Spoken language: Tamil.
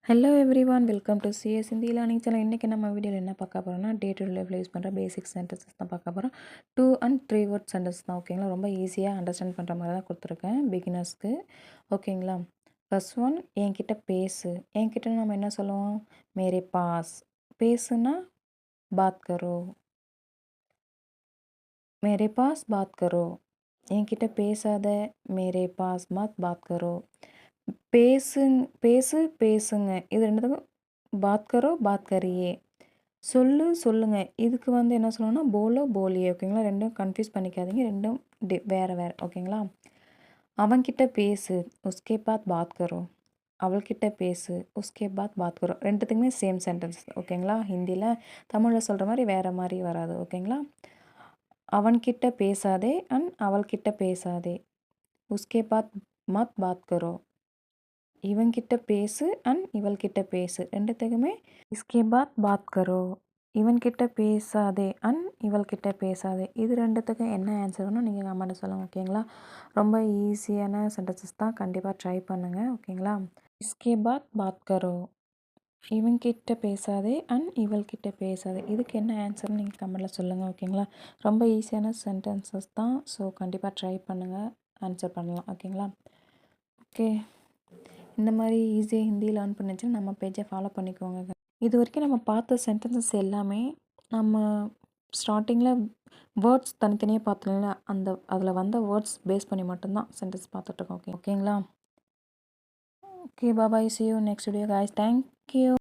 Hello everyone welcome to CS Hindi learning channel. இன்றைக்கி நம்ம வீடியோவில் என்ன பார்க்க போகிறோம்னா டே டு லைஃப்பில் யூஸ் பண்ணுற பேசிக் சென்டென்சஸ் தான் பார்க்க போகிறோம். 2 and 3 வேர்ட் சென்டென்ஸ் தான். ஓகேங்களா, ரொம்ப ஈஸியாக அண்டர்ஸ்டாண்ட் பண்ணுற மாதிரி தான் கொடுத்துருக்கேன் பிகினர்ஸ்க்கு. ஓகேங்களா, ஃபர்ஸ்ட் ஒன், என்கிட்ட பேசு. என்கிட்ட நம்ம என்ன சொல்லுவோம்? மேரே பாஸ். பேசுனா பாத் கரோ. மேரே பாஸ் பாத் கரோ. என்கிட்ட பேசாத. மேரே பாஸ் மத் பாத் கரோ. பேசுங்க. இது ரெண்டுத்துக்கும் பாத் கரோ பாத் கரியே. சொல்லுங்க. இதுக்கு என்ன சொல்லணும்னா போலோ போலியே. ஓகேங்களா, ரெண்டும் கன்ஃபியூஸ் பண்ணிக்காதீங்க, ரெண்டும் வேறு வேறு. ஓகேங்களா, அவன்கிட்ட பேசு. உஸ்கே பாத் கரோ. அவள்கிட்ட பேசு. உஸ்கே பாத் கரோ. ரெண்டுத்துக்குமே சேம் சென்டென்ஸ். ஓகேங்களா, ஹிந்தியில் தமிழில் சொல்கிற மாதிரி வேறு மாதிரி வராது. ஓகேங்களா, அவன்கிட்ட பேசாதே அண்ட் அவள்கிட்ட பேசாதே. உஸ்கே பாத் கரோ. இவன்கிட்ட பேசு அண்ட் இவள்கிட்ட பேசு, ரெண்டுத்துக்குமே இஸ்கே பாத் கரோ. இவன்கிட்ட பேசாதே அண்ட் இவள்கிட்ட பேசாதே. இது ரெண்டுத்துக்கும் என்ன ஆன்சர்னு நீங்கள் கமெண்ட் சொல்லுங்கள். ஓகேங்களா, ரொம்ப ஈஸியான சென்டென்சஸ் தான், கண்டிப்பாக ட்ரை பண்ணுங்கள். ஓகேங்களா, இஸ்கே பாத் கரோ. இவன்கிட்ட பேசாதே அண்ட் இவள்கிட்ட பேசாதே. இதுக்கு என்ன ஆன்சர்னு நீங்கள் கமெண்டில் சொல்லுங்கள். ஓகேங்களா, ரொம்ப ஈஸியான சென்டென்சஸ் தான். ஸோ கண்டிப்பாக ட்ரை பண்ணுங்கள், ஆன்சர் பண்ணலாம். ஓகேங்களா, ஓகே. இந்த மாதிரி ஈஸியாக ஹிந்தி லேர்ன் பண்ணிச்சுன்னா நம்ம பேஜை ஃபாலோ பண்ணிக்கோங்க. இது வரைக்கும் நம்ம பார்த்த சென்டென்சஸ் எல்லாமே நம்ம ஸ்டார்டிங்கில் வேர்ட்ஸ் தனித்தனியாக பார்த்தோம்ல, அதில் வந்த வேர்ட்ஸ் பேஸ் பண்ணி மட்டும்தான் சென்டென்ஸ் பார்த்துட்ருக்கோம். ஓகேங்களா, okay, bye, see you next video guys. Thank you.